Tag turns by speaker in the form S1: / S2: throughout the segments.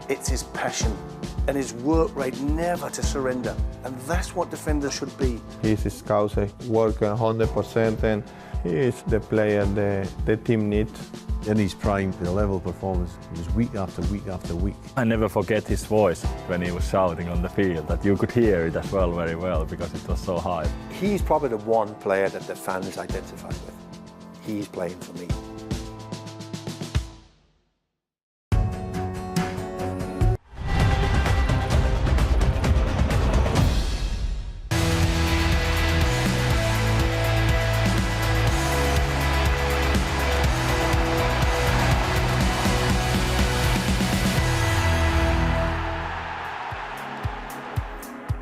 S1: It's his passion and his work rate never to surrender. And that's what defenders should be.
S2: He's a scout, working 100%, and he is the player the team needs.
S3: In his prime, the level of performance was week after week after week.
S4: I never forget his voice when he was shouting on the field, that you could hear it as well very well because it was so high.
S1: He's probably the one player that the fans identify with. He's playing for me.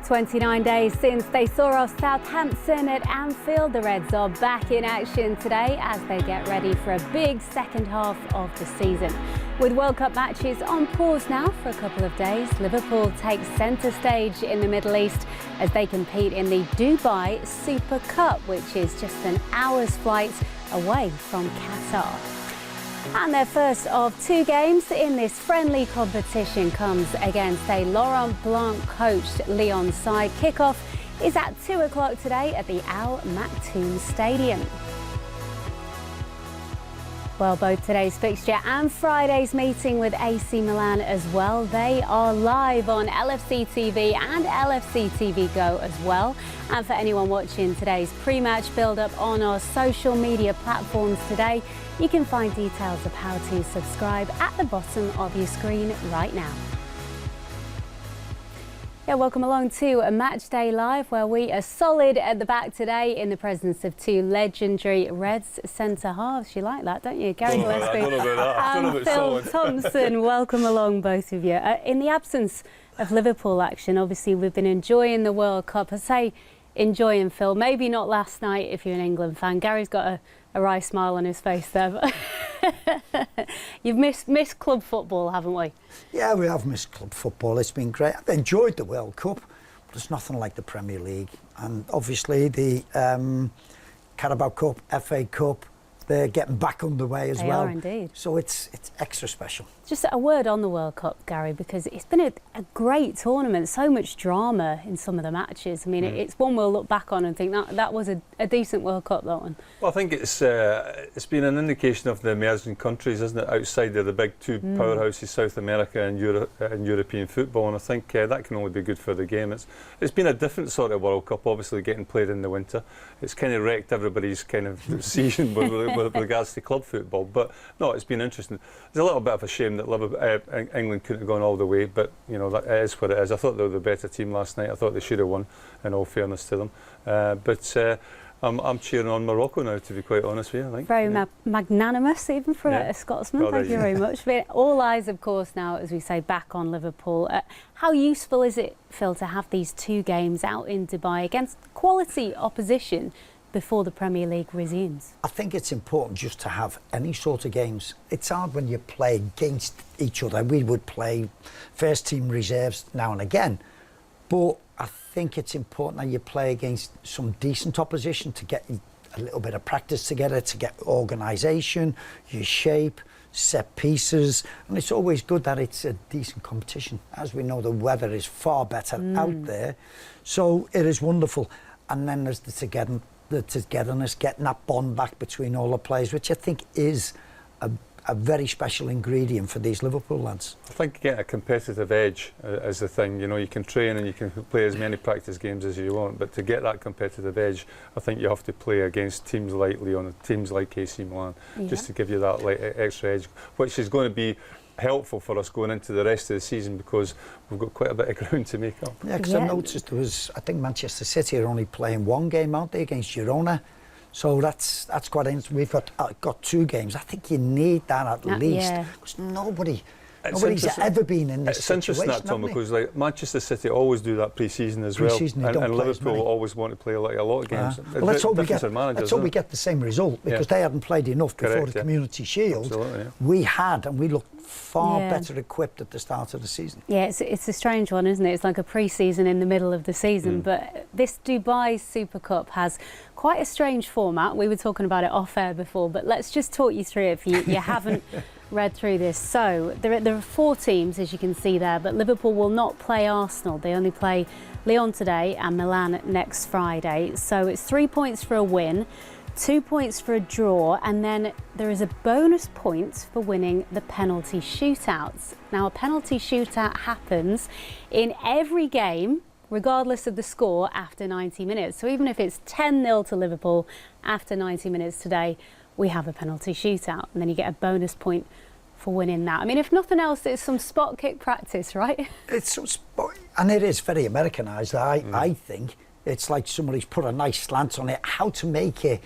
S5: "29 days since they saw off Southampton at Anfield, the Reds are back in action today as they get ready for a big second half of the season. With World Cup matches on pause now for a couple of days, Liverpool takes centre stage in the Middle East as they compete in the Dubai Super Cup, which is just an hour's flight away from Qatar. And their first of two games in this friendly competition comes against a Laurent Blanc-coached Lyon side. Kickoff is at 2 o'clock today at the Al Maktoum Stadium. Well, both today's fixture and Friday's meeting with AC Milan as well, they are live on LFC TV and LFC TV Go as well. And for anyone watching today's pre-match build-up on our social media platforms today, you can find details of how to subscribe at the bottom of your screen right now. Yeah, welcome along to a Matchday Live, where we are solid at the back today in the presence of two legendary Reds centre halves. You like that, don't you? Gary Gillespie and Phil Thompson. Welcome along, both of you. In the absence of Liverpool action, obviously we've been enjoying the World Cup. I say enjoying, Phil. Maybe not last night if you're an England fan. Gary's got a wry smile on his face there. But you've missed club football, haven't we?
S6: Yeah, we have missed club football. It's been great. I've enjoyed the World Cup, but it's nothing like the Premier League. And obviously the Carabao Cup, FA Cup, they're getting back underway as well.
S5: They are indeed.
S6: So it's extra special.
S5: Just a word on the World Cup, Gary, because it's been a great tournament, so much drama in some of the matches. I mean, it's one we'll look back on and think that was a decent World Cup, that one.
S7: Well, I think it's been an indication of the emerging countries, isn't it, outside of the big two powerhouses, South America and European football, and I think that can only be good for the game. It's been a different sort of World Cup, obviously getting played in the winter. It's kind of wrecked everybody's kind of season with regards to club football, but no, it's been interesting. It's a little bit of a shame that England couldn't have gone all the way, but you know, that is what it is. I thought they were the better team last night. I thought they should have won, in all fairness to them. But I'm cheering on Morocco now, to be quite honest with you. I think
S5: very magnanimous, even for a Scotsman.
S7: Well,
S5: thank you very much. But all eyes, of course, now, as we say, back on Liverpool. How useful is it, Phil, to have these two games out in Dubai against quality opposition before the Premier League resumes?
S6: I think it's important just to have any sort of games. It's hard when you play against each other. We would play first team reserves now and again, but I think it's important that you play against some decent opposition to get a little bit of practice together, to get organisation, your shape, set pieces, and it's always good that it's a decent competition. As we know, the weather is far better out there, so it is wonderful. And then there's the togetherness, getting that bond back between all the players, which I think is a very special ingredient for these Liverpool lads.
S7: I think getting a competitive edge is the thing. You know, you can train and you can play as many practice games as you want, but to get that competitive edge, I think you have to play against teams like Lyon, teams like AC Milan, just to give you that extra edge, which is going to be helpful for us going into the rest of the season because we've got quite a bit of ground to make up.
S6: Yeah, because I noticed I think Manchester City are only playing one game, aren't they, against Girona? So that's quite interesting. We've got two games. I think you need that at least, because nobody's ever been in this situation.
S7: It's interesting that, Tom, because like Manchester City always do that pre-season as well, and Liverpool always want to play a lot of games.
S6: Well, let's hope we get the same result, because they hadn't played enough before the Community Shield. We had, and we looked far better equipped at the start of the season.
S5: Yeah, it's a strange one, isn't it? It's like a pre-season in the middle of the season, but this Dubai Super Cup has Quite a strange format. We were talking about it off air before, but let's just talk you through it if you haven't read through this. So there are 4 teams, as you can see there, but Liverpool will not play Arsenal. They only play Lyon today and Milan next Friday. So it's 3 points for a win, 2 points for a draw, and then there is a bonus point for winning the penalty shootouts. Now, a penalty shootout happens in every game, regardless of the score, after 90 minutes. So even if it's 10-0 to Liverpool after 90 minutes today, we have a penalty shootout, and then you get a bonus point for winning that. I mean, if nothing else, it's some spot kick practice, right?
S6: It's some spot, and it is very Americanised. I think it's like somebody's put a nice slant on it, how to make it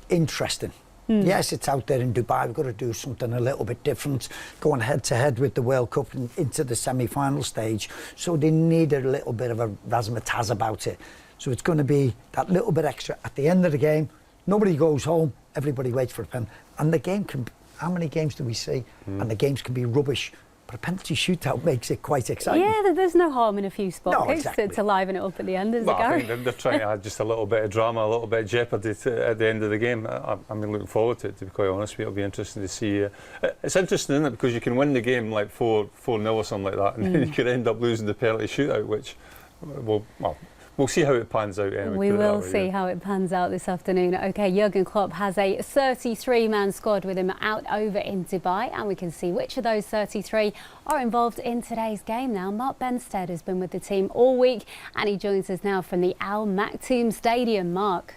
S6: interesting. Yes, it's out there in Dubai. We've got to do something a little bit different, going head-to-head with the World Cup and into the semi-final stage. So they need a little bit of a razzmatazz about it. So it's going to be that little bit extra. At the end of the game, nobody goes home, everybody waits for a pen. And the game can... How many games do we see? And the games can be rubbish. But a penalty shootout makes it quite exciting.
S5: Yeah, there's no harm in a few spot kicks to liven it up at the end, is
S7: well,
S5: it, Gary?
S7: I think they're trying to add just a little bit of drama, a little bit of jeopardy at the end of the game. I'm looking forward to it, to be quite honest with you. It'll be interesting to see. It's interesting, isn't it? Because you can win the game like 4-0 or something like that, and then you could end up losing the penalty shootout, which, we'll see how it pans out anyway.
S5: We will see how it pans out this afternoon. OK, Jürgen Klopp has a 33-man squad with him out over in Dubai, and we can see which of those 33 are involved in today's game now. Mark Benstead has been with the team all week, and he joins us now from the Al Maktoum Stadium. Mark.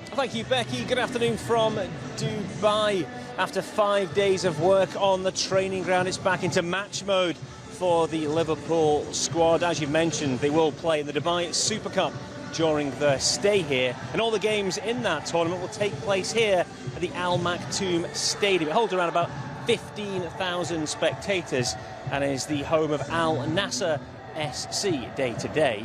S8: Thank you, Becky. Good afternoon from Dubai. After 5 days of work on the training ground, it's back into match mode for the Liverpool squad. As you've mentioned, they will play in the Dubai Super Cup during their stay here, and all the games in that tournament will take place here at the Al Maktoum Stadium. It holds around about 15,000 spectators and is the home of Al Nasser SC day to day.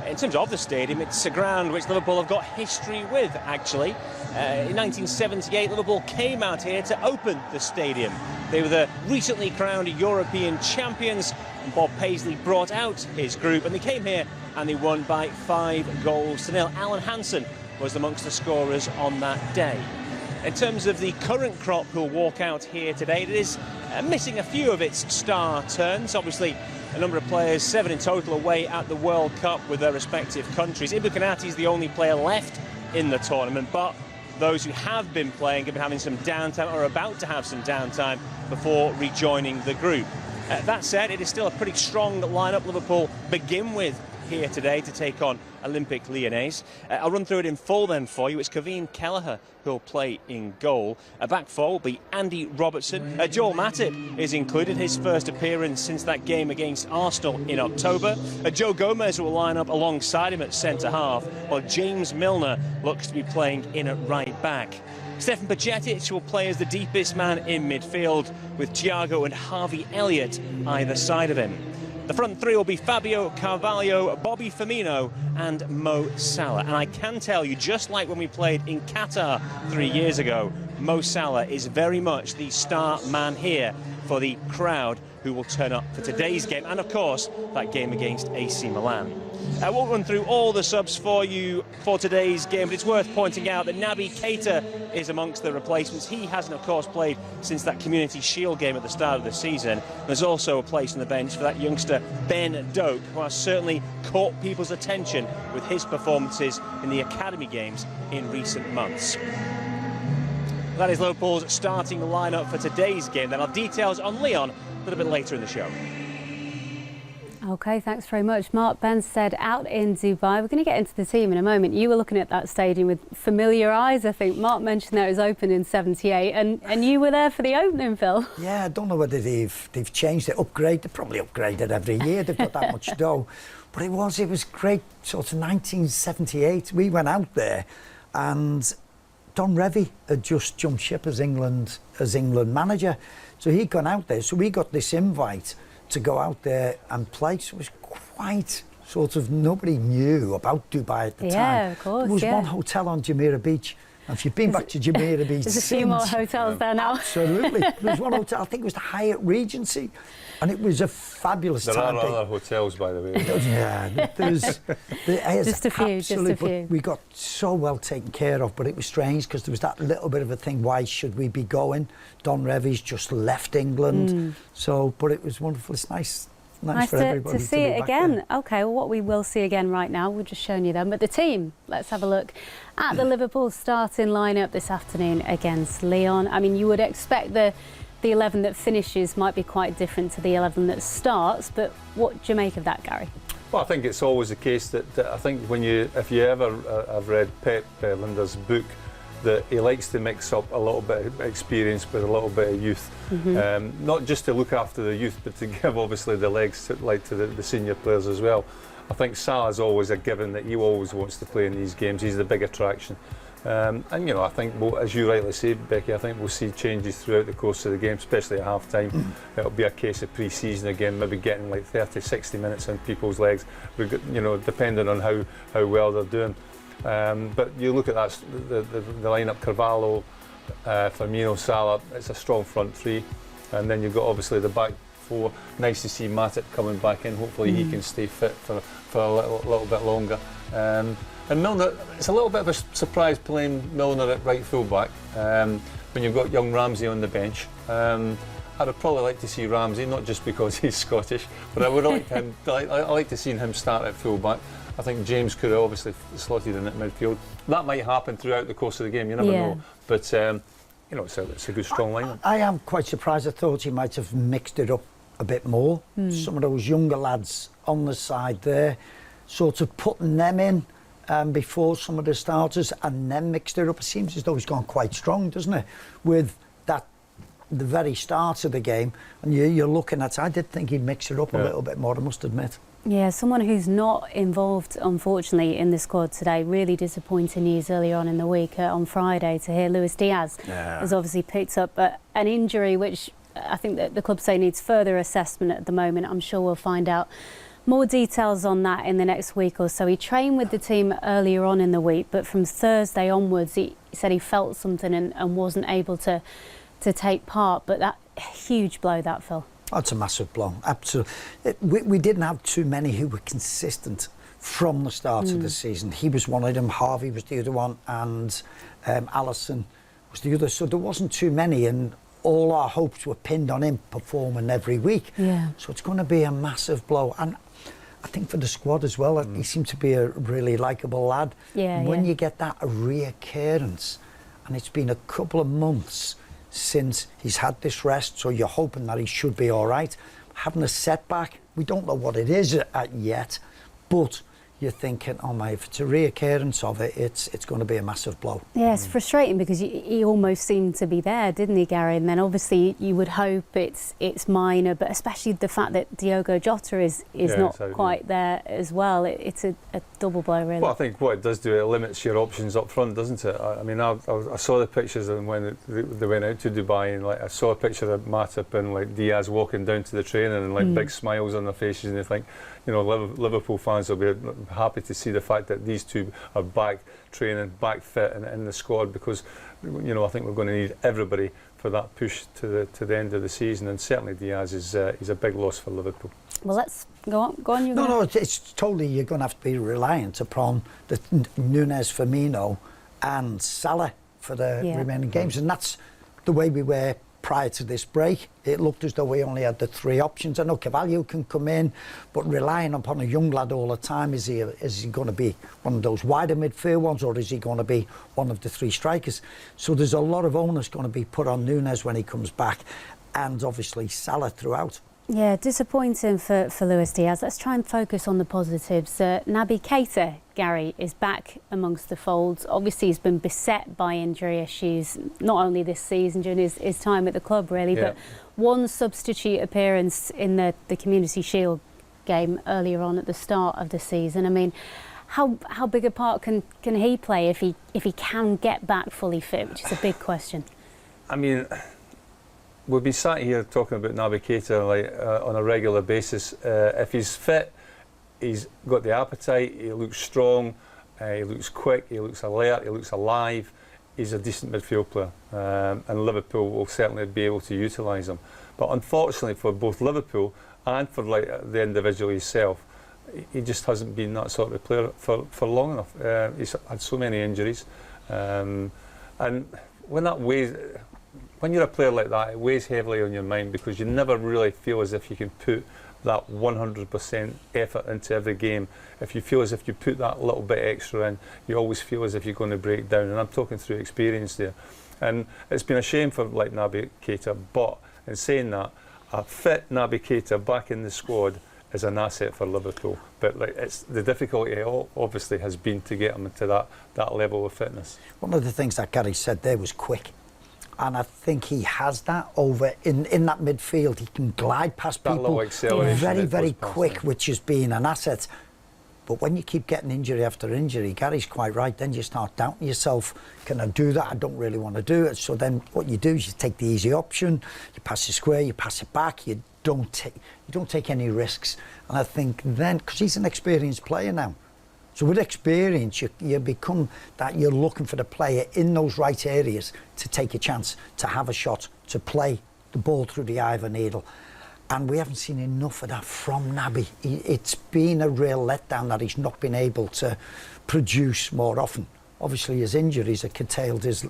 S8: In terms of the stadium, it's a ground which Liverpool have got history with, actually. In 1978, Liverpool came out here to open the stadium. They were the recently crowned European champions, and Bob Paisley brought out his group, and they came here and they won by 5-0. Alan Hansen was amongst the scorers on that day. In terms of the current crop who'll walk out here today, it is missing a few of its star turns. Obviously, a number of players, 7 in total, away at the World Cup with their respective countries. Ibu Konate is the only player left in the tournament, but those who have been playing have been having some downtime, or about to have some downtime, before rejoining the group. That said, it is still a pretty strong lineup Liverpool begin with here today to take on Olympique Lyonnais. I'll run through it in full then for you. It's Kevin Kelleher who'll play in goal. Back four will be Andy Robertson. Joel Matip is included, his first appearance since that game against Arsenal in October. Joe Gomez will line up alongside him at centre-half, while James Milner looks to be playing in at right-back. Stefan Bajcetic will play as the deepest man in midfield, with Thiago and Harvey Elliott either side of him. The front three will be Fabio Carvalho, Bobby Firmino and Mo Salah. And I can tell you, just like when we played in Qatar 3 years ago, Mo Salah is very much the star man here for the crowd who will turn up for today's game, and of course that game against AC Milan. I won't run through all the subs for you for today's game, but it's worth pointing out that Naby Keita is amongst the replacements. He hasn't, of course, played since that Community Shield game at the start of the season. There's also a place on the bench for that youngster Ben Doak, who has certainly caught people's attention with his performances in the academy games in recent months. That is Liverpool's starting lineup for today's game. Then I'll have details on Lyon a little bit later in the show.
S5: OK, thanks very much. Mark Benstead out in Dubai. We're going to get into the team in a moment. You were looking at that stadium with familiar eyes, I think. Mark mentioned that it was opened in '78, and you were there for the opening, Phil.
S6: Yeah, I don't know whether they've changed it, upgraded. They probably upgrade it every year. They've got that much dough. But it was great, sort of 1978. We went out there, and Don Revie had just jumped ship as England manager. So he'd gone out there. So we got this invite to go out there and play. So it was quite sort of, nobody knew about Dubai at the time.
S5: Yeah, of course.
S6: There was one hotel on Jumeirah Beach, If you've been back to Jumeirah Beach,
S5: there's a few more hotels there now.
S6: Absolutely. There's one hotel, I think it was the Hyatt Regency, and it was a fabulous time.
S7: There are other hotels, by the way.
S6: Yeah, there's
S5: just a few.
S6: We got so well taken care of, but it was strange because there was that little bit of a thing. Why should we be going? Don Revie's just left England, so but it was wonderful. It's nice for everybody
S5: to see it
S6: back
S5: again.
S6: there.
S5: Okay, well, what we will see again right now, we've just shown you them. But the team, let's have a look at the Liverpool starting lineup this afternoon against Lyon. I mean, you would expect the 11 that finishes might be quite different to the 11 that starts, but what do you make of that, Gary?
S7: Well, I think it's always the case that I think if you ever have read Pep Lijnders' book, that he likes to mix up a little bit of experience with a little bit of youth. Not just to look after the youth, but to give obviously the legs to the senior players as well. I think Salah's always a given that he always wants to play in these games. He's the big attraction. And I think, as you rightly say, Becky, I think we'll see changes throughout the course of the game, especially at half time. It'll be a case of pre-season again, maybe getting like 30, 60 minutes in people's legs, depending on how well they're doing. But you look at that, the lineup: Carvalho, Firmino, Salah. It's a strong front three, and then you've got obviously the back four. Nice to see Matip coming back in. Hopefully he can stay fit for a little bit longer. And Milner, it's a little bit of a surprise playing Milner at right full back when you've got young Ramsey on the bench. I'd probably like to see Ramsey, not just because he's Scottish, but I would like him. I like to see him start at full back. I think James could have obviously slotted in at midfield. That might happen throughout the course of the game, you never know. But, it's a good, strong lineup.
S6: I am quite surprised. I thought he might have mixed it up a bit more. Some of those younger lads on the side there, sort of putting them in before some of the starters and then mixed it up. It seems as though he's gone quite strong, doesn't it? With that, the very start of the game, and you're looking at, I did think he'd mix it up a little bit more, I must admit.
S5: Yeah, someone who's not involved, unfortunately, in the squad today. Really disappointing news earlier on in the week, on Friday, to hear Luis Diaz has obviously picked up an injury which I think that the club say needs further assessment at the moment. I'm sure we'll find out more details on that in the next week or so. He trained with the team earlier on in the week, but from Thursday onwards he said he felt something and wasn't able to take part. But that huge blow, that, Phil.
S6: That's a massive blow, absolutely. We didn't have too many who were consistent from the start of the season. He was one of them, Harvey was the other one, and Alisson was the other. So there wasn't too many, and all our hopes were pinned on him performing every week. Yeah. So it's going to be a massive blow. And I think for the squad as well, he seemed to be a really likeable lad. Yeah, when you get that reoccurrence, and it's been a couple of months since he's had this rest, so you're hoping that he should be all right. Having a setback, we don't know what it is yet, but you're thinking, oh my, if it's a reoccurrence of it, it's going to be a massive blow.
S5: Yeah, it's frustrating because he almost seemed to be there, didn't he, Gary? And then obviously you would hope it's minor, but especially the fact that Diogo Jota is not quite there as well. It's a double blow, really.
S7: Well, I think what it does do, it limits your options up front, doesn't it? I mean, I saw the pictures and when they went out to Dubai, and I saw a picture of Matip and Diaz walking down to the training and big smiles on their faces, and you think, Liverpool fans will be happy to see the fact that these two are back training, back fit and in the squad, because I think we're going to need everybody for that push to the end of the season, and certainly Diaz is a big loss for Liverpool.
S5: Well, let's go on.
S6: No, it's totally, you're going to have to be reliant upon the Núñez, Firmino and Salah for the remaining games, and that's the way we were prior to this break. It looked as though we only had the three options. I know Carvalho can come in, but relying upon a young lad all the time, is he going to be one of those wider midfield ones, or is he going to be one of the three strikers? So there's a lot of onus going to be put on Núñez when he comes back, and obviously Salah throughout.
S5: Yeah, disappointing for Luis Diaz. Let's try and focus on the positives. Naby Keita, Gary, is back amongst the folds. Obviously, he's been beset by injury issues, not only this season, during his time at the club, really, but one substitute appearance in the Community Shield game earlier on at the start of the season. I mean, how big a part can he play if he can get back fully fit, which is a big question.
S7: I mean, we'll be sat here talking about Naby Keita on a regular basis. If he's fit, he's got the appetite, he looks strong, he looks quick, he looks alert, he looks alive. he's a decent midfield player, and Liverpool will certainly be able to utilise him. But unfortunately for both Liverpool and for like the individual himself, he just hasn't been that sort of player for long enough. He's had so many injuries, and when you're a player like that, it weighs heavily on your mind, because you never really feel as if you can put that 100% effort into every game. If you feel as if you put that little bit extra in, you always feel as if you're going to break down. And I'm talking through experience there. And it's been a shame for like Naby Keita, but in saying that, a fit Naby Keita back in the squad is an asset for Liverpool. But like, it's the difficulty obviously has been to get him into that level of fitness.
S6: One of the things that Gary said there was quick. And I think he has that over in that midfield. He can glide past people very, very quick, which has been an asset. But when you keep getting injury after injury, Gary's quite right, then you start doubting yourself. Can I do that? I don't really want to do it. So then what you do is you take the easy option, you pass it square, you pass it back, you don't take any risks. And I think then, because he's an experienced player now, so with experience, you become that you're looking for the player in those right areas to take a chance, to have a shot, to play the ball through the eye of a needle. And we haven't seen enough of that from Naby. It's been a real letdown that he's not been able to produce more often. Obviously, his injuries have curtailed his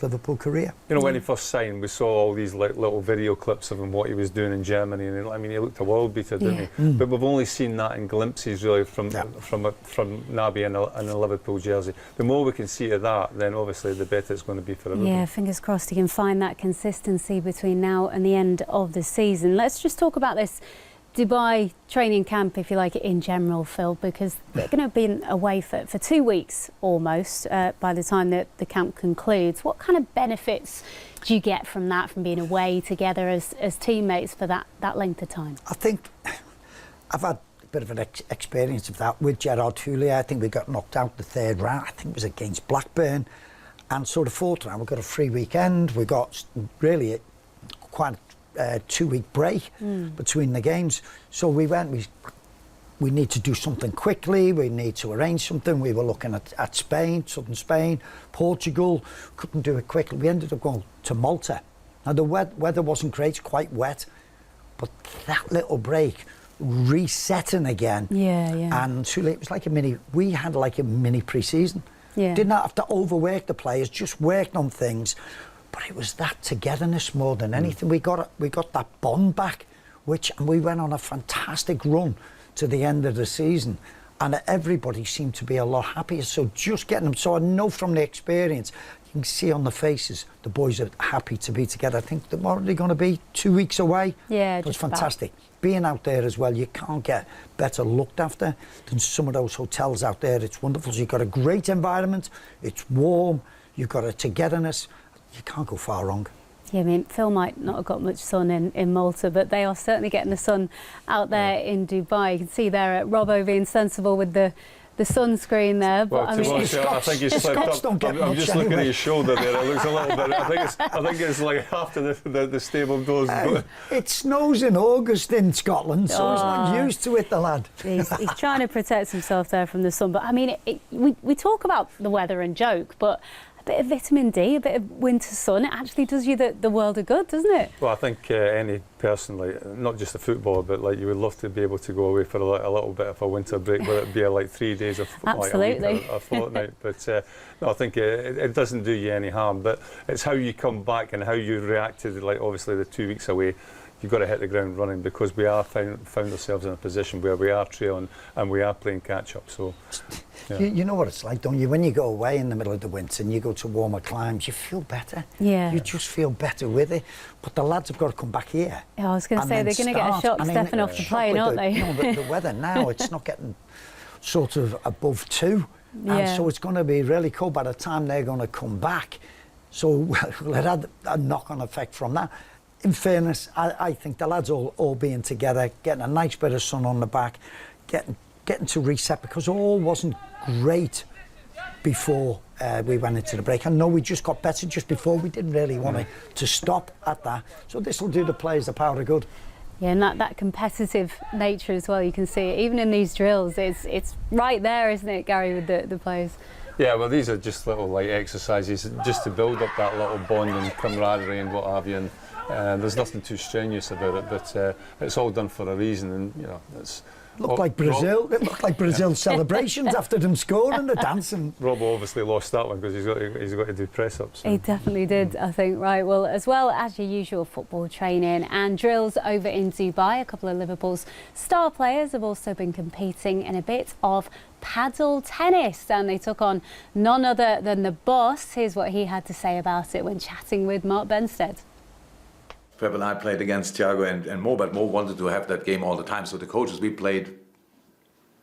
S6: Liverpool career.
S7: You know, when he first signed, we saw all these little video clips of him, what he was doing in Germany, and I mean, he looked a world beater, didn't he? But we've only seen that in glimpses, really, from Naby in a Liverpool jersey. The more we can see of that, then obviously the better it's going to be for Liverpool.
S5: Yeah, fingers crossed he can find that consistency between now and the end of the season. Let's just talk about this Dubai training camp, if you like, in general, Phil, because they're going to be away for 2 weeks almost by the time that the camp concludes. What kind of benefits do you get from that, from being away together as teammates for that length of time?
S6: I think I've had a bit of an experience of that with Gerard Houllier. I think we got knocked out the third round. I think it was against Blackburn. And so the fourth round, we got a free weekend. We got really quite 2 week break between the games, so we need to do something quickly, we need to arrange something. We were looking at Spain, southern Spain, Portugal, couldn't do it quickly. We ended up going to Malta. Now the weather wasn't great, it's quite wet, but that little break, resetting again, and it was like we had like a mini pre-season. Didn't have to overwork the players, just worked on things. But it was that togetherness more than anything. We got that bond back, and we went on a fantastic run to the end of the season, and everybody seemed to be a lot happier. So just getting them, so I know from the experience, you can see on the faces the boys are happy to be together. I think they're already going to be 2 weeks away.
S5: Yeah,
S6: it's fantastic. Being out there as well, you can't get better looked after than some of those hotels out there. It's wonderful. So you've got a great environment. It's warm. You've got a togetherness. You can't go far wrong.
S5: Yeah, I mean, Phil might not have got much sun in Malta, but they are certainly getting the sun out there in Dubai. You can see there Robbo being sensible with the sunscreen there. But
S7: well, I mean, I think he's slipped up. I'm just looking at his shoulder there. It looks a little bit. I think it's like after the stable goes.
S6: It snows in August in Scotland, so he's not used to it, the lad.
S5: He's trying to protect himself there from the sun. But I mean, we talk about the weather and joke, but a bit of vitamin D, a bit of winter sun, it actually does you the world of good, doesn't it?
S7: Well, I think any person, like, not just a footballer, but like you would love to be able to go away for a little bit of a winter break, whether it be like 3 days or like a fortnight. But no, I think it doesn't do you any harm. But it's how you come back and how you react to like obviously the 2 weeks away. You've got to hit the ground running, because we are found ourselves in a position where we are trailing and we are playing catch up. So, yeah.
S6: You know what it's like, don't you? When you go away in the middle of the winter and you go to warmer climes, you feel better.
S5: Yeah.
S6: You just feel better with it. But the lads have got to come back here.
S5: Yeah, I was going to say they're going to get a shock stepping off the plane, aren't they?
S6: You know, the weather now, it's not getting sort of above 2, and so it's going to be really cold by the time they're going to come back. So it had a knock-on effect from that. In fairness, I think the lads all being together, getting a nice bit of sun on the back, getting to reset, because all wasn't great before we went into the break. I know we just got better just before. We didn't really want to stop at that. So this will do the players the power of good.
S5: Yeah, and that competitive nature as well, you can see it. Even in these drills, it's right there, isn't it, Gary, with the players?
S7: Yeah, well, these are just little like exercises just to build up that little bond and camaraderie and what have you. And there's nothing too strenuous about it, but it's all done for a reason, and you know, it's.
S6: Looked like Brazil. It looked like Brazil's celebrations after them scoring, the dancing.
S7: Rob obviously lost that one because he's got to do press-ups.
S5: He definitely did, I think. Right, well, as well as your usual football training and drills over in Dubai, a couple of Liverpool's star players have also been competing in a bit of paddle tennis, and they took on none other than the boss. Here's what he had to say about it when chatting with Mark Benstead.
S9: Pep and I played against Thiago and Mo, but Mo wanted to have that game all the time. So the coaches, we played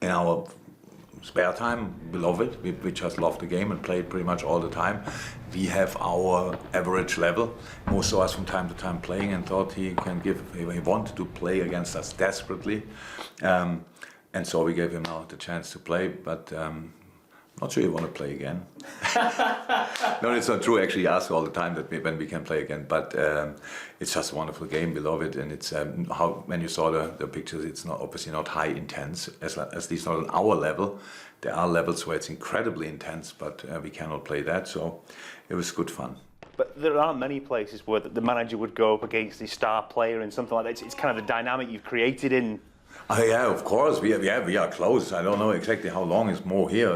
S9: in our spare time. We love it. We just love the game and played pretty much all the time. We have our average level. Mo saw us from time to time playing and thought he wanted to play against us desperately. And so we gave him now the chance to play, but not sure you want to play again. No, it's not true. Actually, he asks all the time that when we can play again. But it's just a wonderful game. We love it, and it's when you saw the pictures, it's not obviously not high intense, at least not on our level. There are levels where it's incredibly intense, but we cannot play that. So it was good fun.
S10: But there aren't many places where the manager would go up against the star player and something like that. It's kind of the dynamic you've created in.
S9: Oh, yeah, of course, we are close. I don't know exactly how long is Mo here,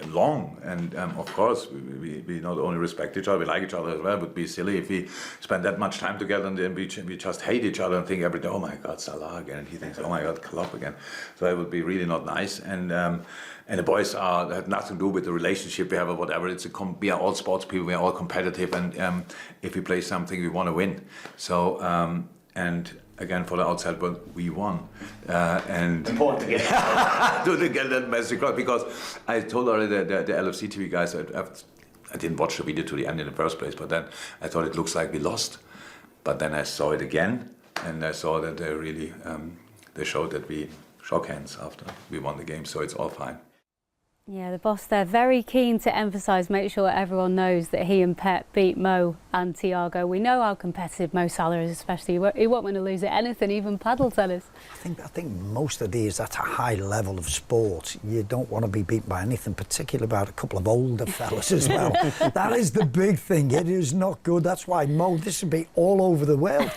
S9: long, and of course we not only respect each other, we like each other as well. It would be silly if we spend that much time together and then we just hate each other and think every day, oh my God, Salah again, and he thinks, oh my God, Klopp again. So it would be really not nice. And the boys have nothing to do with the relationship we have or whatever. We are all sports people, we are all competitive, and if we play something, we want to win. So and. Again, for the outside world, we won. And
S10: important to
S9: get that message across, because I told already the LFC TV guys I didn't watch the video to the end in the first place, but then I thought it looks like we lost. But then I saw it again, and I saw that they really they showed that we shook hands after we won the game, so it's all fine.
S5: Yeah, the boss there, very keen to emphasise, make sure everyone knows that he and Pep beat Mo and Thiago. We know how competitive Mo Salah is, especially. He won't want to lose at anything, even paddle tennis.
S6: I think most of these, at a high level of sport, you don't want to be beaten by anything, particularly about a couple of older fellas as well. That is the big thing. It is not good. That's why Mo, this would be all over the world.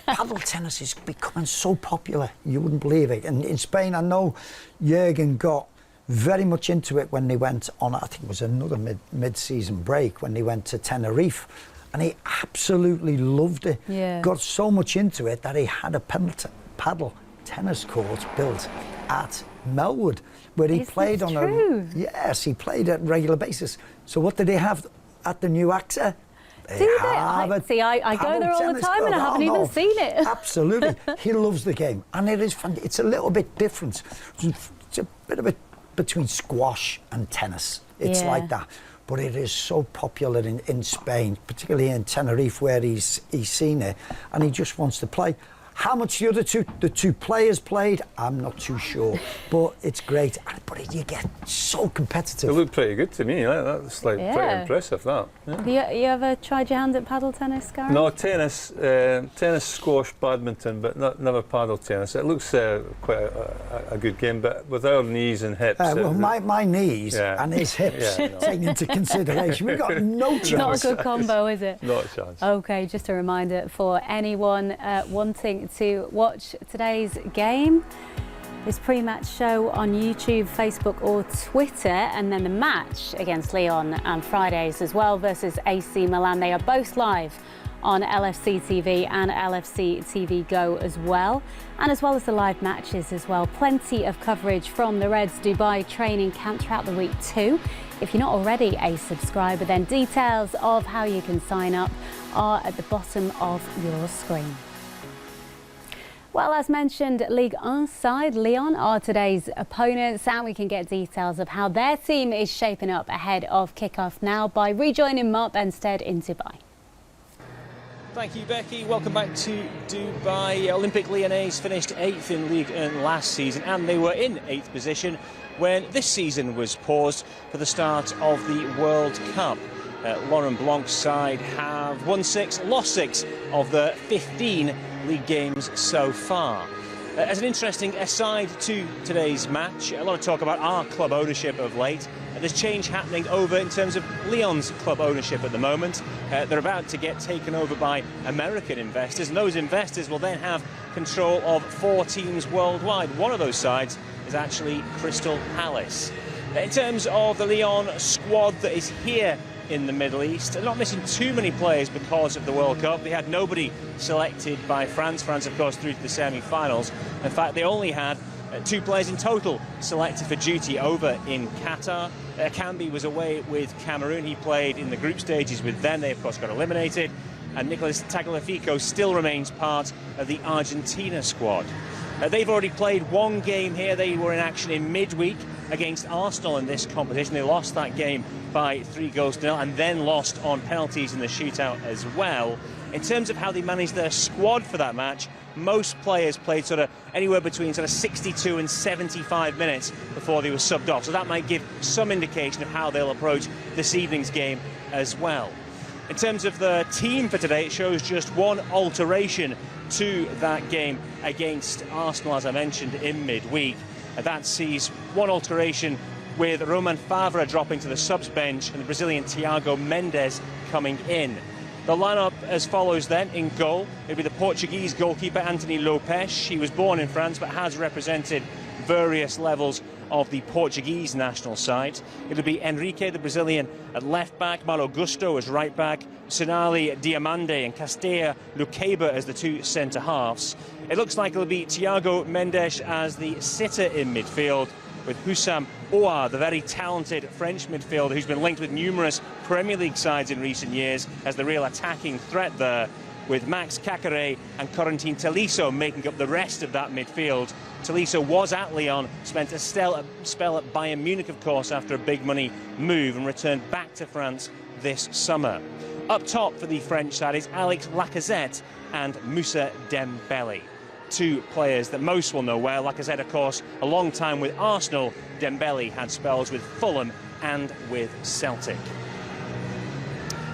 S6: Paddle tennis is becoming so popular, you wouldn't believe it. And in Spain, I know Jürgen got very much into it when they went on, I think it was another mid-season break, when they went to Tenerife, and he absolutely loved it.
S5: Yeah.
S6: Got so much into it that he had a paddle tennis court built at Melwood, where he played on
S5: true?
S6: Yes, he played at regular basis. So what did they have at the new AXA?
S5: I go there all the time and I haven't even seen it.
S6: Absolutely. He loves the game, and it is fun. It's a little bit different. It's a bit of a between squash and tennis. It's like that. But it is so popular in Spain, particularly in Tenerife, where he's seen it, and he just wants to play. How much the two players played, I'm not too sure, but it's great. But you get so competitive.
S7: It looked pretty good to me. That's pretty impressive. That. Yeah.
S5: Have you ever tried your hand at paddle tennis, Gary?
S7: No, tennis, squash, badminton, but never paddle tennis. It looks quite a good game, but with our knees and hips.
S6: Well, my knees and his hips taken into consideration, we've got no chance.
S5: Not a good combo, is it?
S7: Not a chance.
S5: Okay, just a reminder for anyone wanting to watch today's game. This pre-match show on YouTube, Facebook or Twitter, and then the match against Lyon on Fridays as well versus AC Milan. They are both live on LFC TV and LFC TV Go as well. And as well as the live matches as well. Plenty of coverage from the Reds Dubai training camp throughout the week too. If you're not already a subscriber, then details of how you can sign up are at the bottom of your screen. Well, as mentioned, Ligue 1 side Lyon are today's opponents, and we can get details of how their team is shaping up ahead of kick-off now by rejoining Mark Benstead in Dubai.
S8: Thank you, Becky. Welcome back to Dubai. Olympique Lyonnais finished 8th in Ligue 1 last season, and they were in 8th position when this season was paused for the start of the World Cup. Laurent Blanc's side have won 6, lost 6 of the 15 league games so far. As an interesting aside to today's match, a lot of talk about our club ownership of late. There's change happening over in terms of Lyon's club ownership at the moment. They're about to get taken over by American investors, and those investors will then have control of 4 teams worldwide. One of those sides is actually Crystal Palace. In terms of the Lyon squad that is here in the Middle East, they're not missing too many players because of the World Cup. They had nobody selected by France. France, of course, through to the semi-finals. In fact, they only had 2 players in total selected for duty over in Qatar. Cambi was away with Cameroon. He played in the group stages with them. They, of course, got eliminated. And Nicolas Tagliafico still remains part of the Argentina squad. They've already played 1 game here. They were in action in midweek against Arsenal in this competition. They lost that game by 3-0 and then lost on penalties in the shootout as well. In terms of how they managed their squad for that match, most players played sort of anywhere between sort of 62 and 75 minutes before they were subbed off. So that might give some indication of how they'll approach this evening's game as well. In terms of the team for today, it shows just 1 alteration to that game against Arsenal, as I mentioned, in midweek. That sees 1 alteration with Romain Favre dropping to the subs bench and the Brazilian Thiago Mendes coming in. The lineup as follows then. In goal, it'll be the Portuguese goalkeeper Anthony Lopes. He was born in France but has represented various levels of the Portuguese national side. It'll be Enrique, the Brazilian, at left back, Malo Gusto as right back, Sonali Diamande and Castella Luqueba as the 2 centre halves. It looks like it'll be Thiago Mendes as the sitter in midfield, with Houssam Aouar, the very talented French midfielder who's been linked with numerous Premier League sides in recent years as the real attacking threat there, with Max Caqueret and Corentin Tolisso making up the rest of that midfield. Tolisso was at Lyon, spent a spell at Bayern Munich, of course, after a big money move, and returned back to France this summer. Up top for the French side is Alex Lacazette and Moussa Dembele. 2 players that most will know well. Lacazette, of course, a long time with Arsenal. Dembele had spells with Fulham and with Celtic.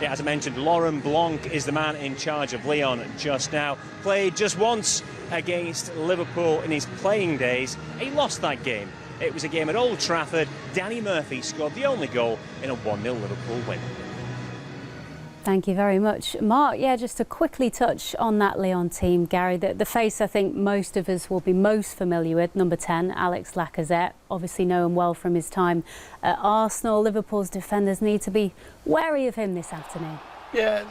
S8: Yeah, as I mentioned, Laurent Blanc is the man in charge of Lyon just now. Played just once against Liverpool in his playing days. He lost that game. It was a game at Old Trafford. Danny Murphy scored the only goal in a 1-0 Liverpool win.
S5: Thank you very much, Mark. Yeah, just to quickly touch on that Lyon team, Gary, the face I think most of us will be most familiar with, number 10, Alex Lacazette, obviously known well from his time at Arsenal. Liverpool's defenders need to be wary of him this afternoon.
S11: Yeah,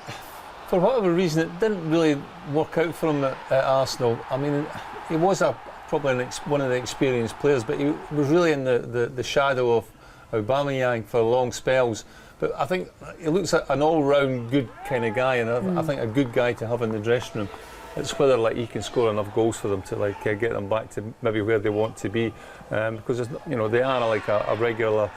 S11: for whatever reason, it didn't really work out for him at Arsenal. I mean, he was probably one of the experienced players, but he was really in the shadow of Aubameyang for long spells. But I think he looks like an all-round good kind of guy, and I think a good guy to have in the dressing room. It's whether he can score enough goals for them to get them back to maybe where they want to be, because they are like a regular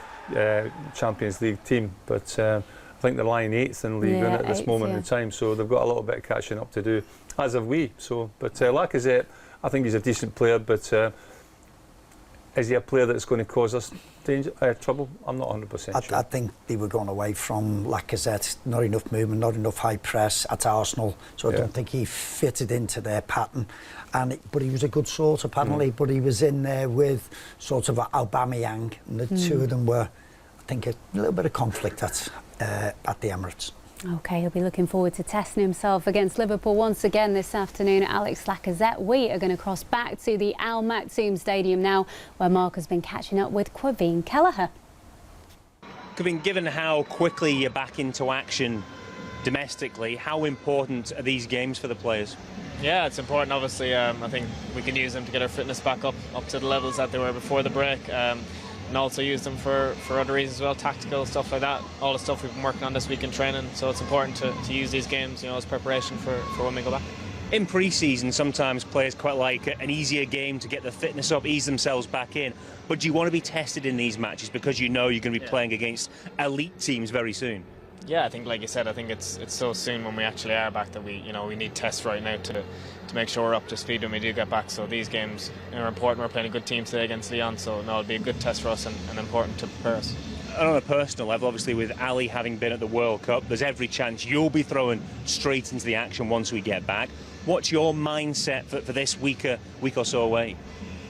S11: Champions League team, but I think they're lying 8th in League One at this moment in time, so they've got a little bit of catching up to do, as have we. So, but Lacazette, I think he's a decent player, but is he a player that's going to cause us trouble? I'm not 100% sure.
S6: I think they were going away from Lacazette. Not enough movement, not enough high press at Arsenal. So I don't think he fitted into their pattern. But he was a good sort of penalty. But he was in there with sort of Aubameyang, and the 2 of them were, I think, a little bit of conflict at the Emirates.
S5: OK, he'll be looking forward to testing himself against Liverpool once again this afternoon. Alex Lacazette. We are going to cross back to the Al Maktoum Stadium now, where Mark has been catching up with Quaveen Kelleher.
S8: Quaveen, given how quickly you're back into action domestically, how important are these games for the players?
S12: Yeah, it's important, obviously. I think we can use them to get our fitness back up to the levels that they were before the break. And also use them for other reasons as well, tactical stuff like that, all the stuff we've been working on this week in training. So it's important to use these games, as preparation for when we go back.
S8: In pre-season, sometimes players quite like an easier game to get the fitness up, ease themselves back in. But do you want to be tested in these matches because you know you're going to be playing against elite teams very soon?
S12: Yeah, I think, like you said, I think it's so soon when we actually are back that we need tests right now to make sure we're up to speed when we do get back. So these games are important. We're playing a good team today against Lyon, so it'll be a good test for us and important to prepare us.
S10: on a personal level, obviously with Ali having been at the World Cup, there's every chance you'll be thrown straight into the action once we get back. What's your mindset for this week or so away?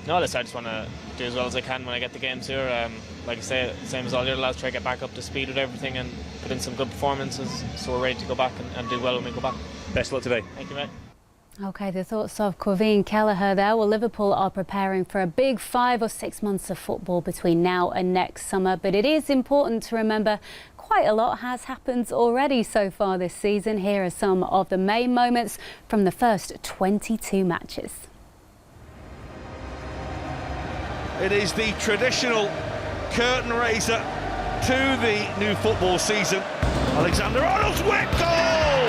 S12: No, I just want to do as well as I can when I get the games here. Like I say, same as all the other lads, try to get back up to speed with everything and put in some good performances so we're ready to go back and do well when we go back.
S10: Best of luck today.
S12: Thank you, mate.
S5: OK, the thoughts of Kelleher there. Well, Liverpool are preparing for a big 5 or 6 months of football between now and next summer. But it is important to remember quite a lot has happened already so far this season. Here are some of the main moments from the first 22 matches.
S13: It is the traditional curtain raiser to the new football season. Alexander Arnold's whip goal!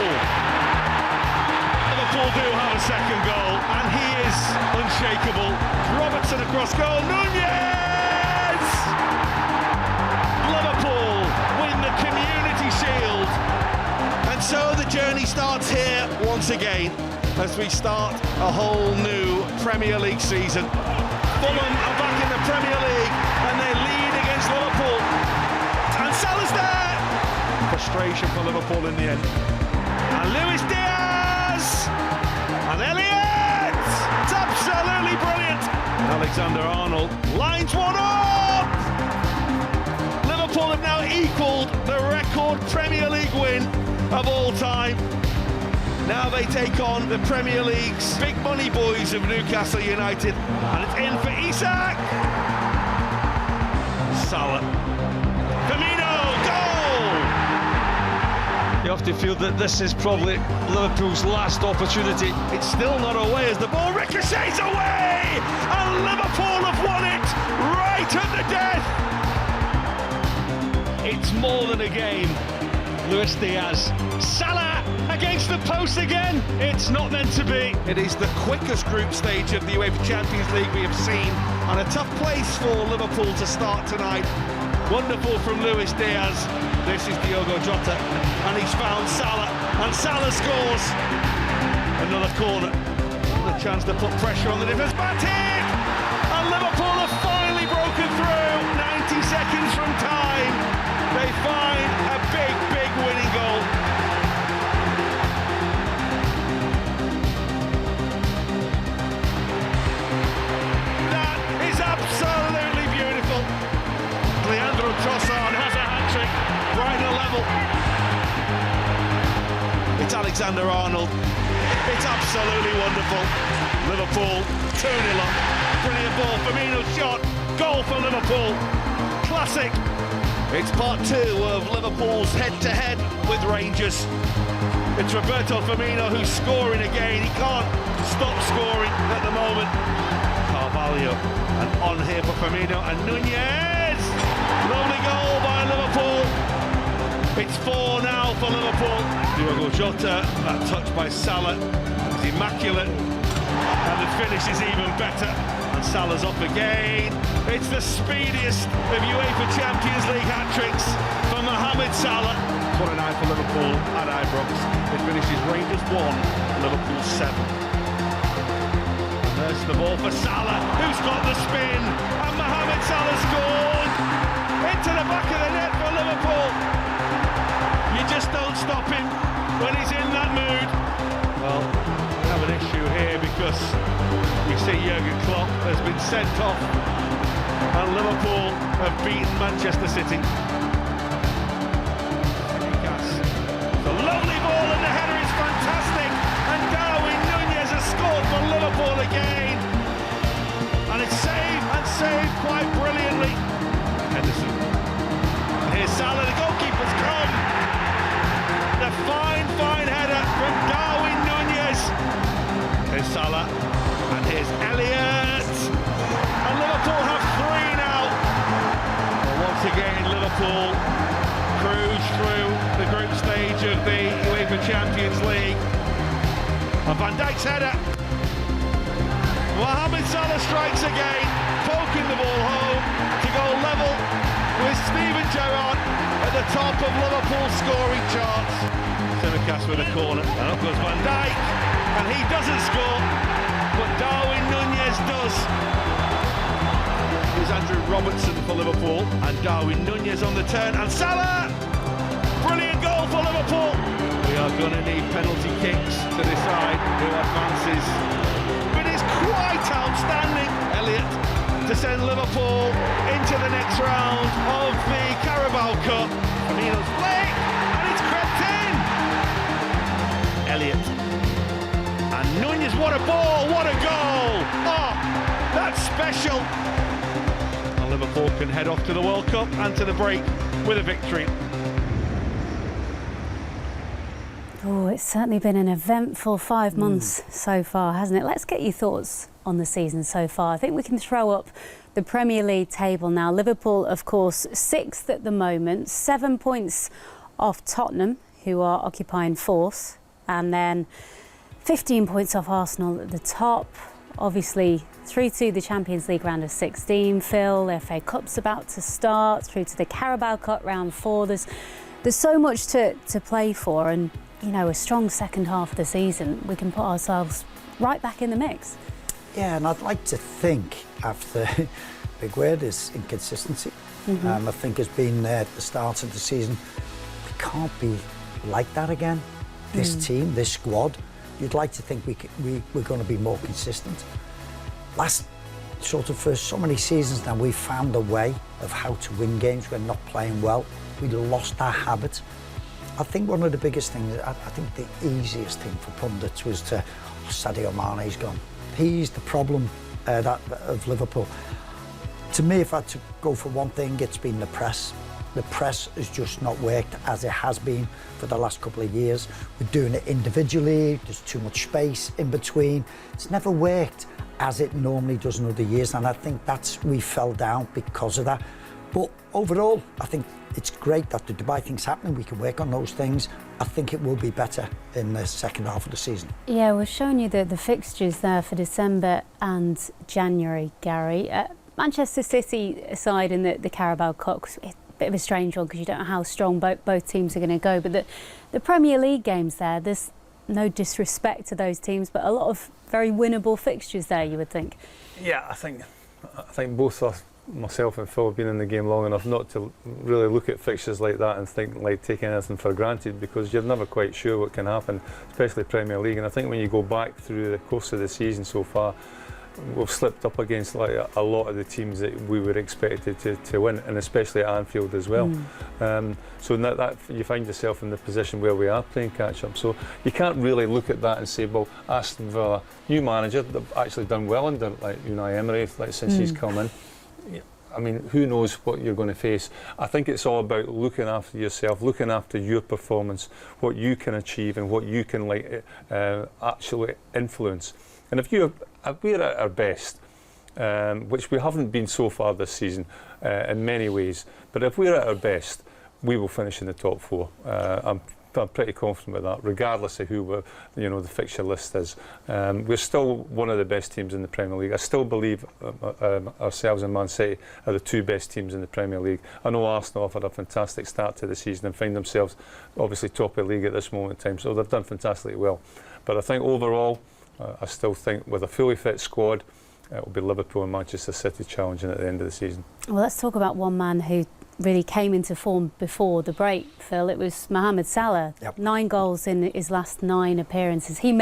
S13: Liverpool do have a second goal, and he is unshakable. Robertson across goal, Nunez! Liverpool win the Community Shield. And so the journey starts here once again, as we start a whole new Premier League season. Fulham are back in the Premier League, and they lead against Liverpool. And Salah's there! Frustration for Liverpool in the end. And Luis Diaz! And Elliott! It's absolutely brilliant! Alexander Arnold lines one up! Liverpool have now equalled the record Premier League win of all time. Now they take on the Premier League's big money boys of Newcastle United. And it's in for Isak! Salah. Firmino, goal!
S14: You have to feel that this is probably Liverpool's last opportunity.
S13: It's still not away as the ball ricochets away! And Liverpool have won it right at the death! It's more than a game. Luis Diaz. Salah against the post again. It's not meant to be. It is the quickest group stage of the UEFA Champions League we have seen, and a tough place for Liverpool to start tonight. Wonderful from Luis Diaz. This is Diogo Jota, and he's found Salah, and Salah scores. Another corner. The chance to put pressure on the defence. Batik! And Liverpool have finally broken through. 90 seconds from time. They find a big winning goal. That is absolutely beautiful. Leandro Trossard has a hat-trick. Brighton are level. It's Alexander Arnold. It's absolutely wonderful. Liverpool 2-0 up. Brilliant ball. Firmino's shot. Goal for Liverpool. Classic. It's part 2 of Liverpool's head-to-head with Rangers. It's Roberto Firmino who's scoring again. He can't stop scoring at the moment. Carvalho, and on here for Firmino, and Nunez! Lovely goal by Liverpool. It's 4 now for Liverpool. Diogo Jota, that touch by Salah is immaculate. And the finish is even better. And Salah's up again. It's the speediest of UEFA Champions League hat-tricks for Mohamed Salah. What a night for Liverpool at Ibrox. It finishes Rangers 1, Liverpool 7. And there's the ball for Salah, who's got the spin. And Mohamed Salah scored. Into the back of the net for Liverpool. You just don't stop him when he's in that mood. Well, we have an issue here because you see Jürgen Klopp has been sent off and Liverpool have beaten Manchester City. The lovely ball and the header is fantastic, and Darwin Nunez has scored for Liverpool again, and it's saved quite brilliantly. Henderson, and here's Salah, the goalkeeper's come. The fine header from Darwin Nunez. Here's Salah, and here's Elliott, and Liverpool have 3 now. Well, once again, Liverpool cruise through the group stage of the UEFA Champions League. And Van Dijk's header. Mohamed Salah strikes again, poking the ball home to go level with Steven Gerrard at the top of Liverpool's scoring charts. Simicast with a corner, and up goes Van Dijk, and he doesn't score, but Darwin Nunez does. is Andrew Robertson for Liverpool, and Darwin Nunez on the turn, and Salah! Brilliant goal for Liverpool! We are going to need penalty kicks to decide who advances. But it's quite outstanding, Elliott, to send Liverpool into the next round of the Carabao Cup. Firmino's flick, and it's crept in! Elliott. And Nunez, what a ball, what a goal! Oh, that's special! And Liverpool can head off to the World Cup and to the break with a victory.
S5: Oh, it's certainly been an eventful 5 months so far, hasn't it? Let's get your thoughts on the season so far. I think we can throw up the Premier League table now. Liverpool, of course, 6th at the moment, 7 points off Tottenham, who are occupying 4th, and then 15 points off Arsenal at the top. Obviously, through to the Champions League round of 16, Phil, the FA Cup's about to start, through to the Carabao Cup round 4. There's so much to play for, and you know, a strong second half of the season, we can put ourselves right back in the mix.
S6: Yeah, and I'd like to think, after big word is inconsistency, I think has been there at the start of the season. We can't be like that again. This team, this squad, you'd like to think we're going to be more consistent. Last for so many seasons now, we've found a way of how to win games. We're not playing well. We lost our habit. I think one of the biggest things, I think the easiest thing for pundits was to, Sadio Mane's gone. He's the problem of Liverpool. To me, if I had to go for one thing, it's been the press. The press has just not worked as it has been for the last couple of years. We're doing it individually, there's too much space in between. It's never worked as it normally does in other years, and I think we fell down because of that. But overall, I think it's great that the Dubai thing's happening. We can work on those things. I think it will be better in the second half of the season.
S5: Yeah, we're showing you the fixtures there for December and January, Gary. Manchester City aside in the Carabao Cup, it's a bit of a strange one because you don't know how strong both teams are going to go. But the Premier League games there's no disrespect to those teams, but a lot of very winnable fixtures there, you would think.
S7: Yeah, I think both us, myself and Phil, have been in the game long enough not to really look at fixtures like that and think like taking anything for granted, because you're never quite sure what can happen, especially Premier League. And I think when you go back through the course of the season so far, we've slipped up against like a lot of the teams that we were expected to win, and especially at Anfield as well. So that you find yourself in the position where we are playing catch up. So you can't really look at that and say, well, Aston Villa, new manager, they've actually done well under like Unai Emery since he's come in. I mean, who knows what you're going to face. I think it's all about looking after yourself, looking after your performance, what you can achieve and what you can actually influence. And if we're at our best, which we haven't been so far this season in many ways, but if we're at our best, we will finish in the top 4. I'm pretty confident with that, regardless of who the fixture list is. We're still one of the best teams in the Premier League. I still believe ourselves and Man City are the 2 best teams in the Premier League. I know Arsenal have had a fantastic start to the season and find themselves obviously top of the league at this moment in time, so they've done fantastically well. But I think overall, I still think with a fully fit squad, it will be Liverpool and Manchester City challenging at the end of the season. Well,
S5: let's talk about one man who really came into form before the break, Phil. It was Mohamed Salah. 9 goals in his last 9 appearances. He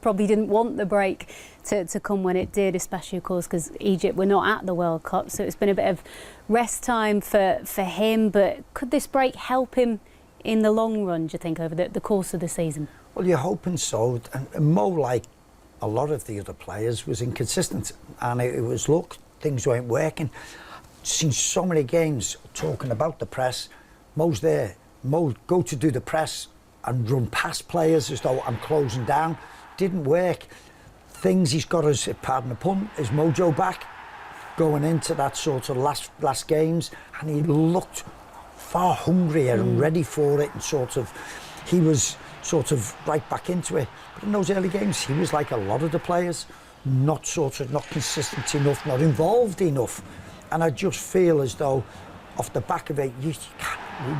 S5: probably didn't want the break to come when it did, especially of course because Egypt were not at the World Cup, so it's been a bit of rest time for him. But could this break help him in the long run, do you think, over the course of the season?
S6: Well, you're hoping so. And Mo, like a lot of the other players, was inconsistent, and it was, look, things weren't working. Seen so many games talking about the press. Mo's there. Mo go to do the press and run past players as though I'm closing down. Didn't work. He's got his, pardon the pun, his mojo back going into that sort of last games, and he looked far hungrier and ready for it, and he was right back into it. But in those early games, he was like a lot of the players, not consistent enough, not involved enough. And I just feel as though, off the back of it,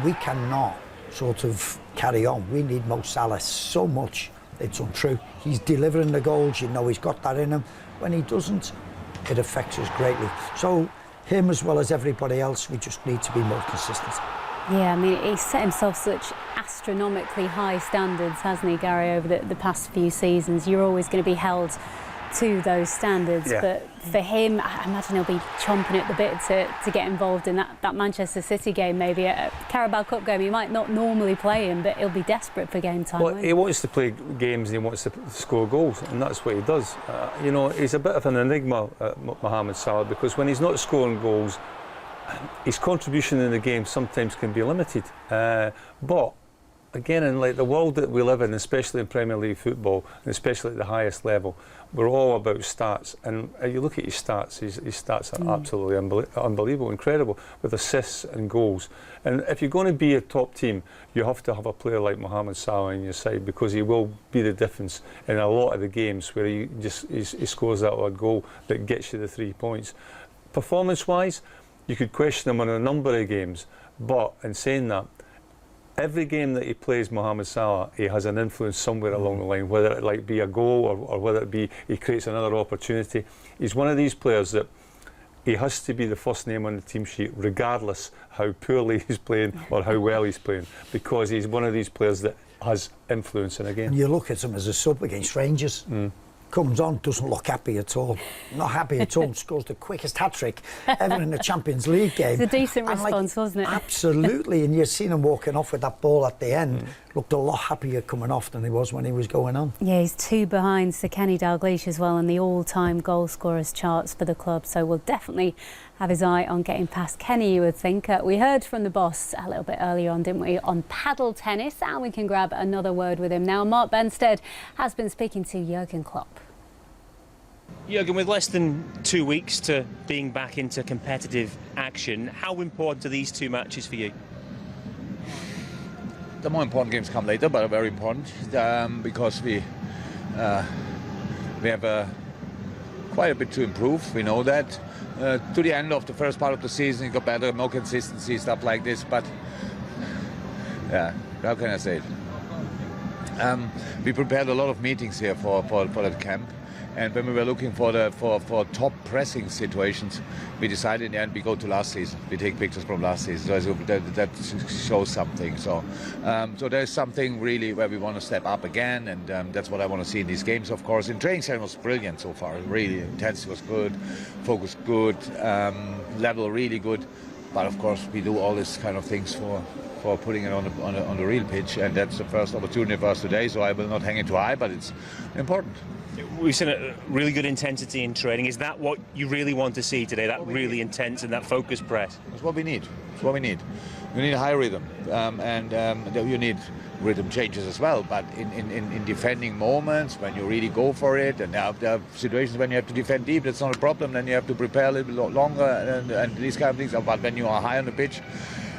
S6: we cannot carry on. We need Mo Salah so much. It's untrue. He's delivering the goals, he's got that in him. When he doesn't, it affects us greatly. So him as well as everybody else, we just need to be more consistent.
S5: Yeah, I mean, he's set himself such astronomically high standards, hasn't he, Gary, over the past few seasons? You're always going to be held to those standards, but for him, I imagine he'll be chomping at the bit to get involved in that Manchester City game, maybe a Carabao Cup game. He might not normally play him, but he'll be desperate for game time.
S7: Well, he wants to play games and he wants to score goals, and that's what he does. You know, he's a bit of an enigma, Mohamed Salah, because when he's not scoring goals, his contribution in the game sometimes can be limited. But again, in like the world that we live in, especially in Premier League football, and especially at the highest level, we're all about stats. And you look at his stats, his stats are absolutely unbelievable, incredible, with assists and goals. And if you're going to be a top team, you have to have a player like Mohamed Salah on your side, because he will be the difference in a lot of the games where he scores that odd goal that gets you the 3 points. Performance-wise, you could question him on a number of games, but in saying that, every game that he plays, Mohamed Salah, he has an influence somewhere along the line, whether it be a goal or whether it be he creates another opportunity. He's one of these players that he has to be the first name on the team sheet, regardless how poorly he's playing or how well he's playing, because he's one of these players that has influence in a game.
S6: And you look at him as a sub against Rangers. Comes on, doesn't look happy at all. Not happy at all. Scores the quickest hat-trick ever in a Champions League game.
S5: It's a decent response, wasn't it?
S6: Absolutely. And you've seen him walking off with that ball at the end. Looked a lot happier coming off than he was when he was going on.
S5: Yeah, he's 2 behind Sir Kenny Dalglish as well in the all-time goal scorers charts for the club. So we'll definitely have his eye on getting past Kenny, you would think. We heard from the boss a little bit earlier on, didn't we, on paddle tennis, and we can grab another word with him now. Mark Benstead has been speaking to Jürgen Klopp.
S10: Jürgen, with less than 2 weeks to being back into competitive action, how important are these 2 matches for you?
S15: The more important games come later, but are very important because we have quite a bit to improve. We know that. To the end of the first part of the season, it got better, more consistency, stuff like this. But yeah, how can I say it? We prepared a lot of meetings here for the camp. And when we were looking for top pressing situations, we decided in the end we go to last season. We take pictures from last season, so that shows something. So there's something really where we want to step up again, and that's what I want to see in these games. Of course, in training session was brilliant so far. Really, intensity was good, focus good, level really good. But of course, we do all these kind of things for putting it on the real pitch, and that's the first opportunity for us today. So I will not hang it too high, but it's important.
S10: We've seen a really good intensity in training. Is that what you really want to see today, that really intense and that focused press?
S15: That's what we need. It's what we need. You need a high rhythm, and you need rhythm changes as well. But in defending moments, when you really go for it, and there are situations when you have to defend deep, that's not a problem. Then you have to prepare a little bit longer and these kind of things. But when you are high on the pitch,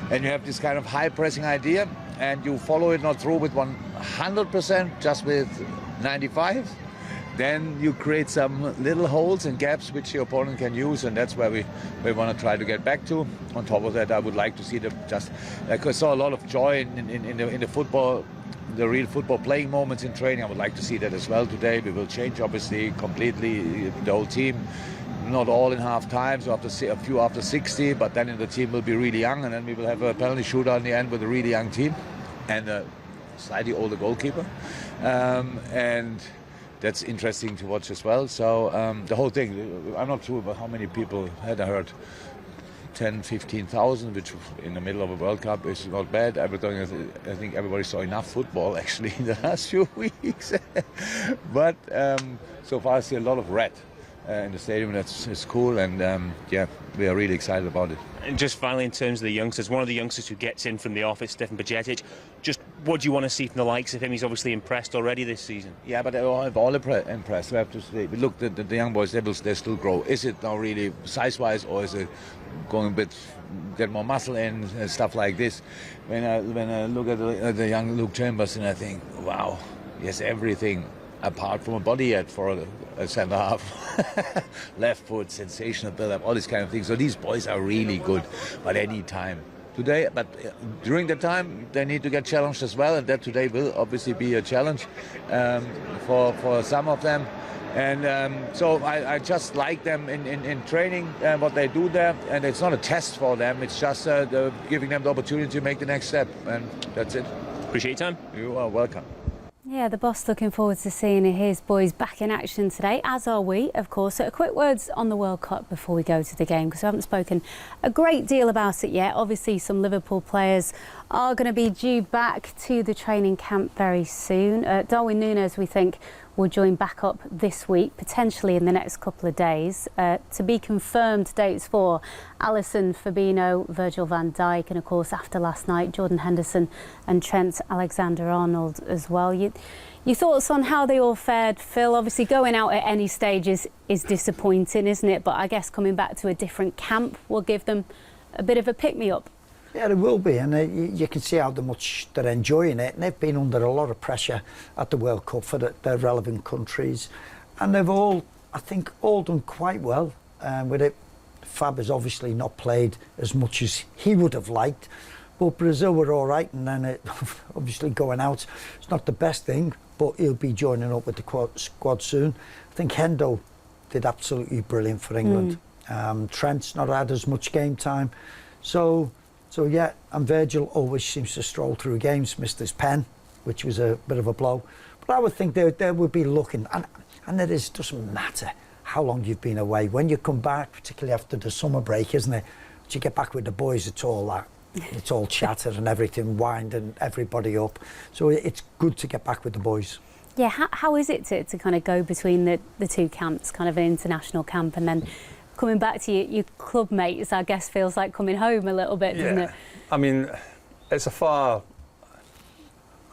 S15: and you have this kind of high pressing idea, and you follow it not through with 100%, just with 95%, then you create some little holes and gaps which the opponent can use, and that's where we want to try to get back to. On top of that, I would like to see them just, like I saw a lot of joy in the football, the real football playing moments in training. I would like to see that as well today. We will change obviously completely the whole team. Not all in half time, so a few after 60, but then the team will be really young, and then we will have a penalty shootout in the end with a really young team and a slightly older goalkeeper. And that's interesting to watch as well. So the whole thing, I'm not sure about how many people had I heard. 10, 15,000, which in the middle of a World Cup is not bad. I think everybody saw enough football actually in the last few weeks. But so far I see a lot of red in the stadium. That's cool, and yeah, we are really excited about it.
S10: And just finally, in terms of the youngsters, one of the youngsters who gets in from the office, Stefan Bajcetic, just what do you want to see from the likes of him? He's obviously impressed already this season.
S15: Yeah, but they're all impressed. We have to say, look, the young boys, they still grow. Is it now really size-wise, or is it going a bit, get more muscle in and stuff like this? When I look at the young Luke Chambers, and I think, wow, he has everything apart from a body yet for a centre half. Left foot, sensational build-up, all these kind of things. So these boys are really good, but any time today, but during the time they need to get challenged as well, and that today will obviously be a challenge for some of them. And so I just like them in training and what they do there, and it's not a test for them, it's just giving them the opportunity to make the next step, and that's it.
S10: Appreciate your time.
S15: You are welcome.
S5: Yeah, the boss looking forward to seeing his boys back in action today, as are we, of course. So a quick words on the World Cup before we go to the game, because we haven't spoken a great deal about it yet. Obviously, some Liverpool players are going to be due back to the training camp very soon. Darwin Núñez, we think, will join back up this week, potentially in the next couple of days. To be confirmed dates for Alisson, Fabinho, Virgil van Dijk, and of course after last night, Jordan Henderson and Trent Alexander-Arnold as well. Your thoughts on how they all fared, Phil? Obviously going out at any stage is disappointing, isn't it? But I guess coming back to a different camp will give them a bit of a pick-me-up.
S6: Yeah, it will be, and you can see how much they're enjoying it. And they've been under a lot of pressure at the World Cup for their relevant countries, and they've all, I think, all done quite well with it. Fab has obviously not played as much as he would have liked, but Brazil were all right, and then obviously going out, it's not the best thing, but he'll be joining up with the squad soon. I think Hendo did absolutely brilliant for England. Trent's not had as much game time, so yeah, and Virgil always seems to stroll through games, missed his pen, which was a bit of a blow. But I would think they would be looking, and it doesn't matter how long you've been away. When you come back, particularly after the summer break, isn't it? Once you get back with the boys, it's all that. It's all chatter and everything, winding everybody up. So it's good to get back with the boys.
S5: Yeah, how is it to kind of go between the two camps, kind of an international camp, and then coming back to your club mates? I guess feels like coming home a little bit, doesn't it?
S7: I mean, it's a far...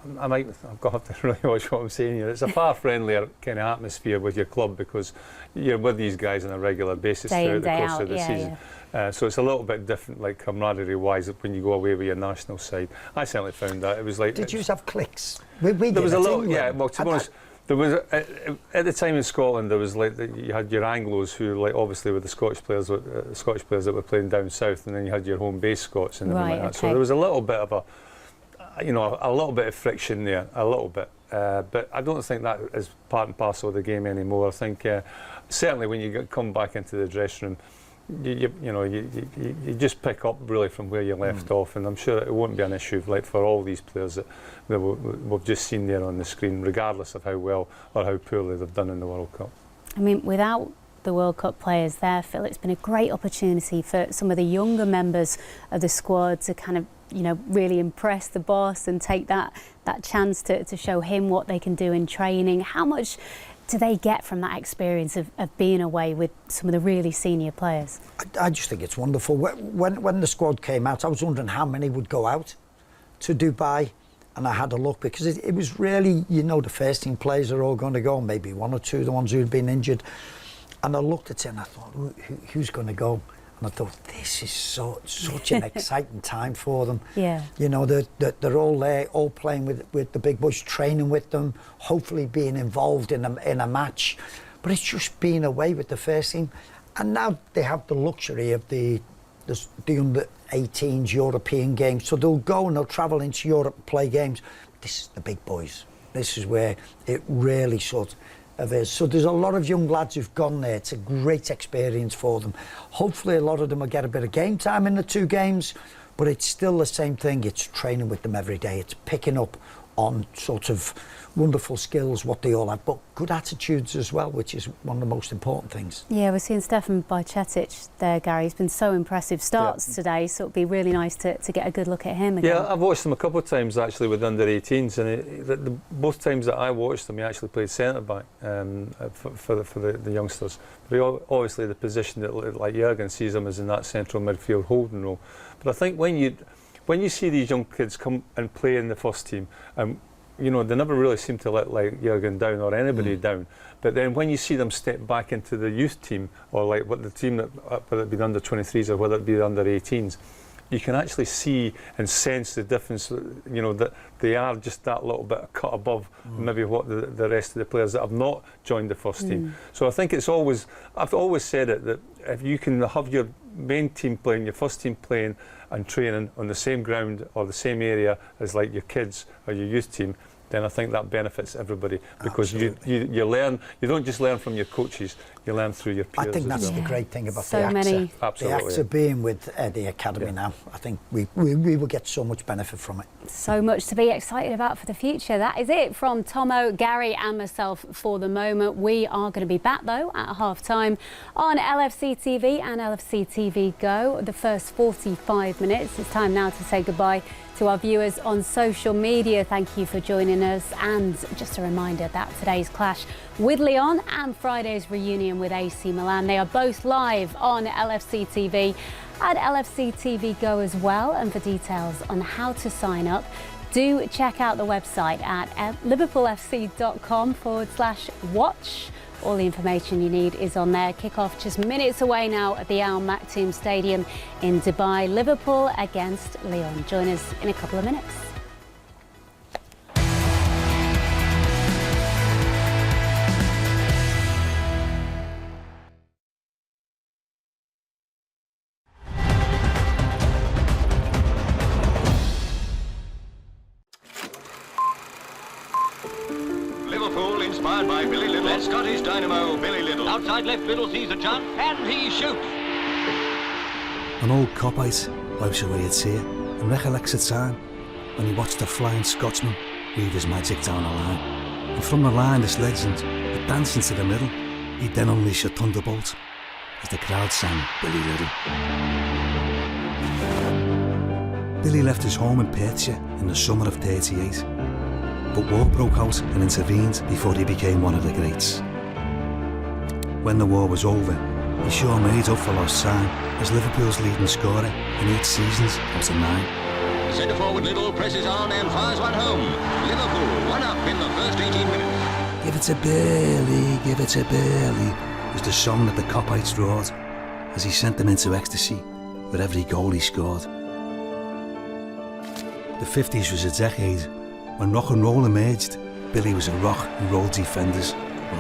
S7: I'm going to have to really watch what I'm saying here. It's a far friendlier kind of atmosphere with your club, because you're with these guys on a regular basis throughout the course of the season. So it's a little bit different, like camaraderie-wise, when you go away with your national side. I certainly found that. It was like...
S6: Did you have cliques? We did.
S7: There was a little, yeah, well, to be honest, there was, at the time in Scotland, there was like, you had your Anglos who, like, obviously were the Scottish players that were playing down south, and then you had your home base Scots and everything like that. So there was a little bit of a little bit of friction there, a little bit. But I don't think that is part and parcel of the game anymore. I think certainly when you come back into the dressing room, you just pick up really from where you left off, and I'm sure it won't be an issue like for all these players that we've just seen there on the screen, regardless of how well or how poorly they've done in the World Cup.
S5: I mean, without the World Cup players there, Phil, it's been a great opportunity for some of the younger members of the squad to kind of, really impress the boss and take that chance to show him what they can do in training. How much do they get from that experience of being away with some of the really senior players?
S6: I just think it's wonderful. When the squad came out, I was wondering how many would go out to Dubai, and I had a look, because it was really, the first team players are all going to go, maybe one or two, the ones who had been injured. And I looked at it and I thought, who's going to go? And I thought, this is such an exciting time for them.
S5: Yeah.
S6: They're all there, all playing with the big boys, training with them, hopefully being involved in a match. But it's just being away with the first team. And now they have the luxury of the under-18s European games. So they'll go and they'll travel into Europe and play games. This is the big boys. This is where it really sort of is. So there's a lot of young lads who've gone there. It's a great experience for them. Hopefully a lot of them will get a bit of game time in the two games, but it's still the same thing. It's training with them every day. It's picking up on sort of wonderful skills, what they all have, but good attitudes as well, which is one of the most important things.
S5: Yeah, we're seeing Stefan Bajcetic there, Gary. He's been so impressive starts today, so it'd be really nice to get a good look at him again.
S7: Yeah, I've watched him a couple of times actually with under-18s, and both times that I watched him, he actually played centre-back for the youngsters. But obviously the position that, like Jürgen sees him, is in that central midfield holding role. But I think when you see these young kids come and play in the first team, they never really seem to let Jürgen down or anybody down. But then when you see them step back into the youth team, or like what the team whether it be the under 23s or whether it be the under 18s, you can actually see and sense the difference. That they are just that little bit of cut above maybe what the rest of the players that have not joined the first team. So I think I've always said it, that if you can have main team playing, your first team playing and training on the same ground or the same area as like your kids or your youth team, then I think that benefits everybody, because you learn. You don't just learn from your coaches, you learn through your peers.
S6: I think that's
S7: as well.
S6: the great thing about
S5: So
S6: the AXA.
S5: many.
S7: Absolutely,
S6: The AXA
S7: yeah.
S6: being with the academy now, I think we will get so much benefit from it.
S5: So much to be excited about for the future. That is it from Tomo, Gary and myself for the moment. We are going to be back though at half-time on LFC TV and LFC TV Go. The first 45 minutes. It's time now to say goodbye to our viewers on social media. Thank you for joining us, and just a reminder that today's clash with Lyon and Friday's reunion with AC Milan, they are both live on LFC TV and LFC TV Go as well. And for details on how to sign up, do check out the website at liverpoolfc.com/watch. All the information you need is on there. Kick-off just minutes away now at the Al Maktoum Stadium in Dubai. Liverpool against Lyon. Join us in a couple of minutes.
S16: Liverpool inspired by Billy Little. Scottish dynamo Billy Little. Outside left middle sees a chance and he shoots.
S17: An old copite wipes away a tear and recollects a time when he watched a flying Scotsman weave his magic down a line. And from the line this legend would dance into the middle. He'd then unleash a thunderbolt as the crowd sang Billy Little. Billy left his home in Perthshire in the summer of '38. But war broke out and intervened before he became one of the greats. When the war was over, he sure made up for lost time as Liverpool's leading scorer in 8 seasons out of 9.
S16: Centre forward Little presses on and fires one home. Liverpool 1 up in the first 18 minutes.
S17: Give it to Billy, give it to Billy, was the song that the Copites roared as he sent them into ecstasy with every goal he scored. The 50s was a decade when rock and roll emerged. Billy was a rock and roll defenders